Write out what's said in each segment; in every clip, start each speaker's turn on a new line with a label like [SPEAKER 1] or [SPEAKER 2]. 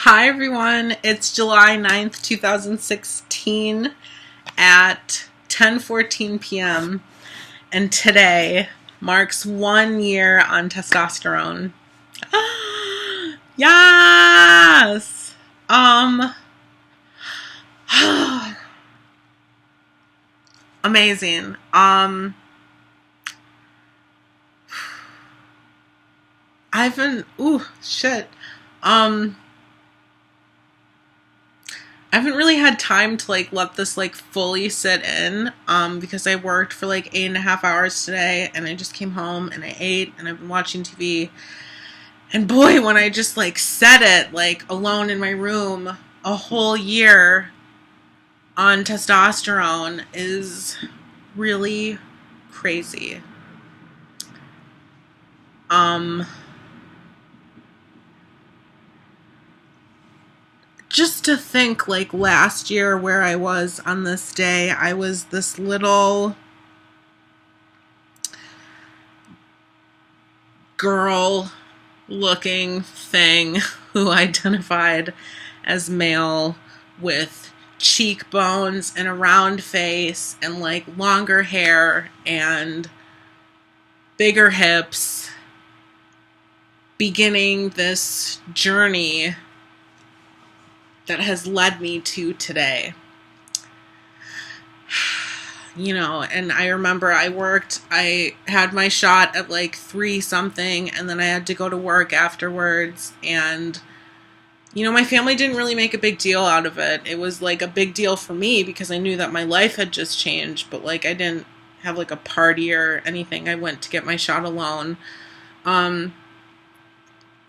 [SPEAKER 1] Hi everyone, it's July 9th, 2016 at 10:14 p.m. and today marks 1 year on testosterone. Yes! Amazing. I've been, shit. Um, I haven't really had time to let this fully sit in because I worked for 8.5 hours today, and I just came home and I ate and I've been watching TV. And boy, when I just said it alone in my room, a whole year on testosterone is really crazy. Just to think last year where I was on this day, I was this little girl looking thing who identified as male with cheekbones and a round face and longer hair and bigger hips, beginning this journey that has led me to today. And I remember I had my shot at 3 something, and then I had to go to work afterwards, and my family didn't really make a big deal out of it. It was a big deal for me because I knew that my life had just changed, but I didn't have a party or anything. I went to get my shot alone.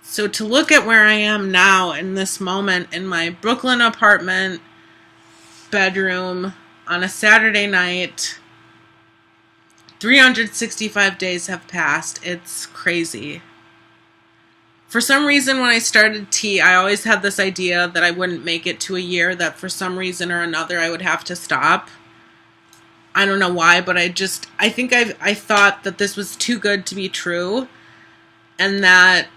[SPEAKER 1] So to look at where I am now in this moment in my Brooklyn apartment bedroom on a Saturday night, 365 days have passed. It's crazy. For some reason, when I started tea, I always had this idea that I wouldn't make it to a year, that for some reason or another I would have to stop. I don't know why, but I think I thought that this was too good to be true, and that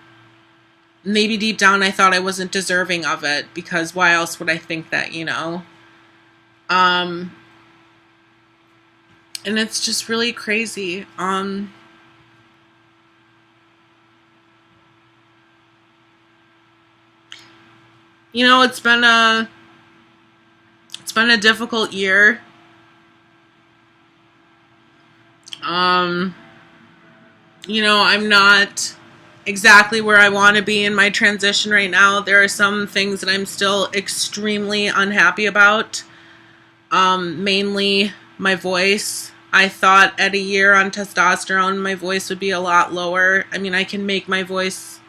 [SPEAKER 1] maybe deep down I thought I wasn't deserving of it, because why else would I think that, And it's just really crazy. It's been a difficult year. I'm not exactly where I want to be in my transition right now. There are some things that I'm still extremely unhappy about. Mainly my voice. I thought at a year on testosterone, my voice would be a lot lower. I mean, I can make my voice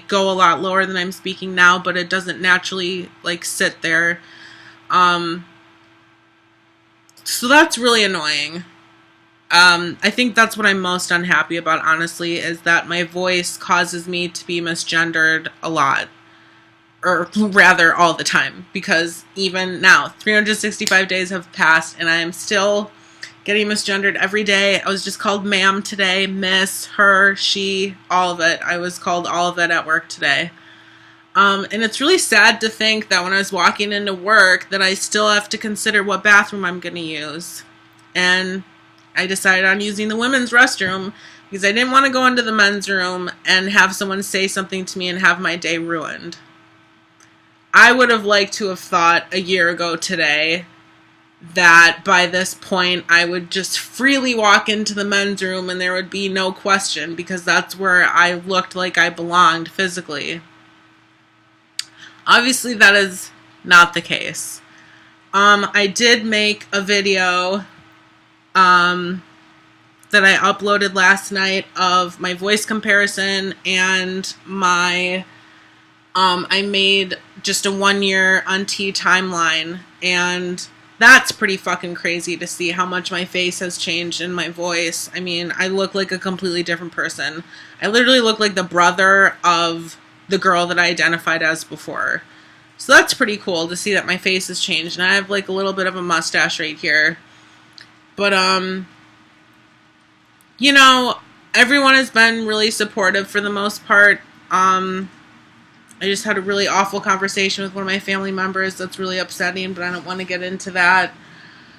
[SPEAKER 1] go a lot lower than I'm speaking now, but it doesn't naturally sit there. So that's really annoying. I think that's what I'm most unhappy about, honestly, is that my voice causes me to be misgendered a lot. Or rather, all the time. Because even now, 365 days have passed, and I am still getting misgendered every day. I was just called ma'am today, miss, her, she, all of it. I was called all of it at work today. And it's really sad to think that when I was walking into work that I still have to consider what bathroom I'm going to use. And I decided on using the women's restroom because I didn't want to go into the men's room and have someone say something to me and have my day ruined. I would have liked to have thought a year ago today that by this point I would just freely walk into the men's room and there would be no question, because that's where I looked like I belonged physically. Obviously that is not the case. I did make a video that I uploaded last night of my voice comparison, and I made just a 1 year on tea timeline, and that's pretty fucking crazy to see how much my face has changed and my voice. I mean, I look like a completely different person. I literally look like the brother of the girl that I identified as before. So that's pretty cool to see that my face has changed, and I have a little bit of a mustache right here. But, everyone has been really supportive for the most part. I just had a really awful conversation with one of my family members that's really upsetting, but I don't want to get into that.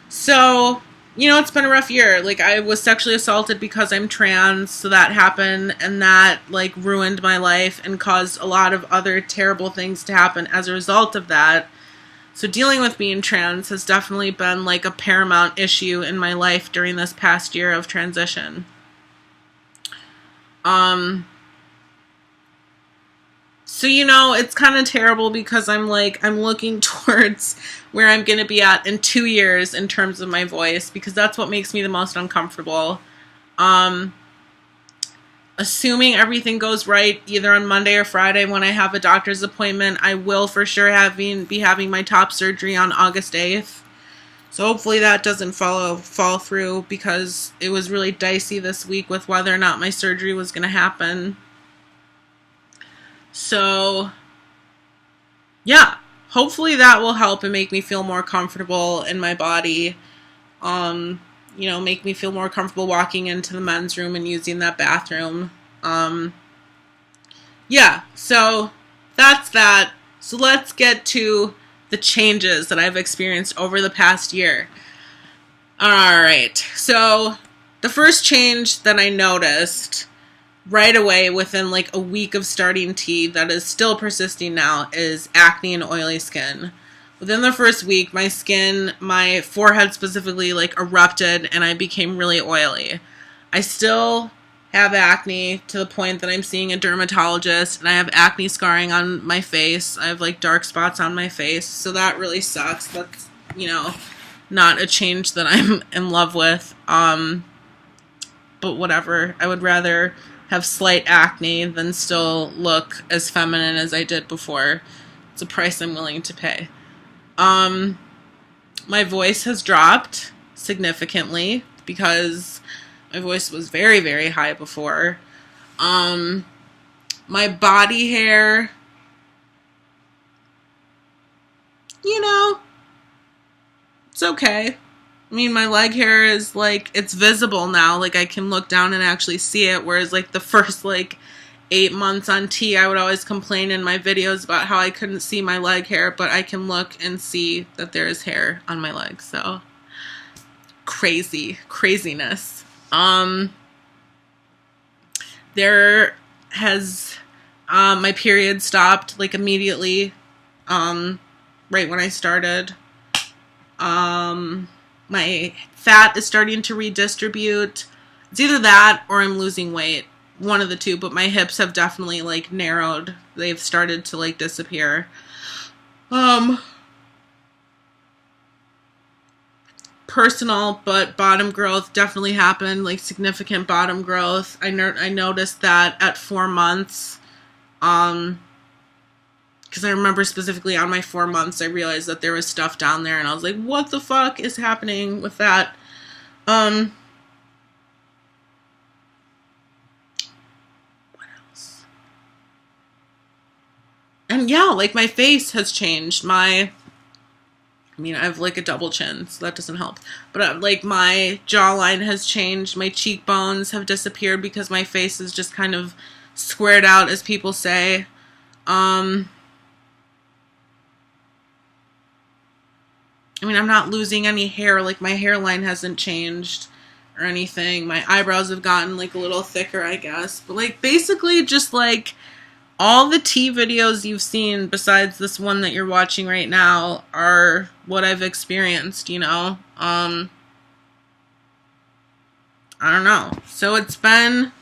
[SPEAKER 1] So, it's been a rough year. Like, I was sexually assaulted because I'm trans, so that happened, and that, like, ruined my life and caused a lot of other terrible things to happen as a result of that. So dealing with being trans has definitely been, like, a paramount issue in my life during this past year of transition. So, it's kind of terrible because I'm looking towards where I'm going to be at in 2 years in terms of my voice, because that's what makes me the most uncomfortable. Assuming everything goes right, either on Monday or Friday when I have a doctor's appointment, I will for sure be having my top surgery on August 8th. So hopefully that doesn't fall through, because it was really dicey this week with whether or not my surgery was going to happen. So, yeah, hopefully that will help and make me feel more comfortable in my body. Make me feel more comfortable walking into the men's room and using that bathroom. Yeah, so that's that. So let's get to the changes that I've experienced over the past year. All right, so the first change that I noticed right away within like a week of starting tea that is still persisting now is acne and oily skin. Within the first week, my skin, my forehead specifically, like erupted and I became really oily. I still have acne to the point that I'm seeing a dermatologist, and I have acne scarring on my face. I have like dark spots on my face, so that really sucks. That's, not a change that I'm in love with. But whatever. I would rather have slight acne than still look as feminine as I did before. It's a price I'm willing to pay. My voice has dropped significantly because my voice was very, very high before. My body hair, it's okay. I mean, my leg hair is like, it's visible now. Like, I can look down and actually see it. Whereas, like, the first, 8 months on tea, I would always complain in my videos about how I couldn't see my leg hair. But I can look and see that there is hair on my legs. So, craziness. There has, my period stopped, immediately, right when I started. My fat is starting to redistribute. It's either that or I'm losing weight. One of the two, but my hips have definitely, narrowed. They've started to, disappear. Personal, but bottom growth definitely happened, significant bottom growth. I noticed that at 4 months, because I remember specifically on my 4 months, I realized that there was stuff down there, and I was like, what the fuck is happening with that? What else? And yeah, my face has changed. I have a double chin, so that doesn't help. But my jawline has changed. My cheekbones have disappeared because my face is just kind of squared out, as people say. I'm not losing any hair. My hairline hasn't changed or anything. My eyebrows have gotten, a little thicker, I guess. But, basically just, all the tea videos you've seen besides this one that you're watching right now are what I've experienced, I don't know. So it's been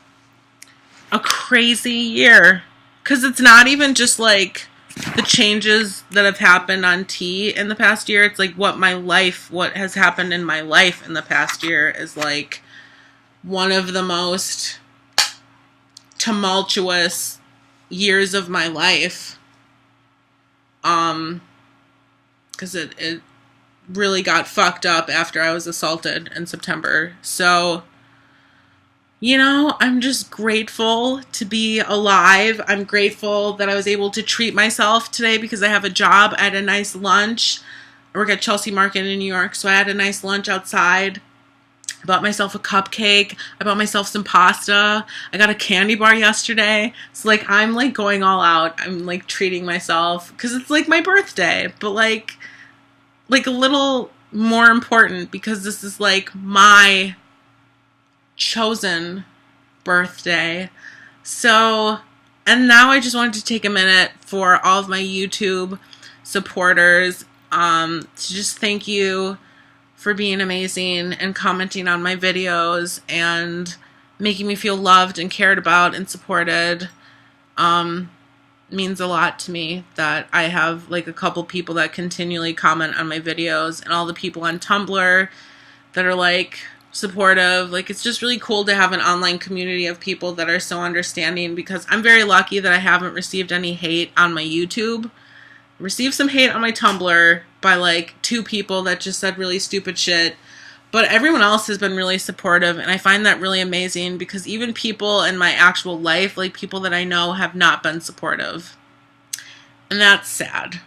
[SPEAKER 1] a crazy year. Because it's not even just, the changes that have happened on tea in the past year. It's what has happened in my life in the past year is one of the most tumultuous years of my life. Because it really got fucked up after I was assaulted in September. So, I'm just grateful to be alive. I'm grateful that I was able to treat myself today because I have a job. I had a nice lunch. I work at Chelsea Market in New York, so I had a nice lunch outside. I bought myself a cupcake. I bought myself some pasta. I got a candy bar yesterday. So like I'm like going all out. I'm like treating myself because it's like my birthday, but like a little more important because this is like my chosen birthday. So, and now I just wanted to take a minute for all of my YouTube supporters to just thank you for being amazing and commenting on my videos and making me feel loved and cared about and supported. Means a lot to me that I have like a couple people that continually comment on my videos, and all the people on Tumblr that are like supportive. Like it's just really cool to have an online community of people that are so understanding, because I'm very lucky that I haven't received any hate on my YouTube. Received some hate on my Tumblr by like 2 people that just said really stupid shit, but everyone else has been really supportive, and I find that really amazing because even people in my actual life, like people that I know, have not been supportive, and that's sad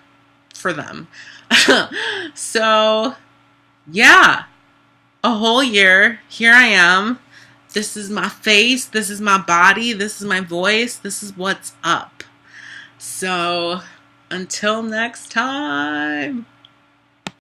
[SPEAKER 1] for them. So yeah, a whole year, here I am. This is my face, this is my body, this is my voice, this is what's up. So until next time.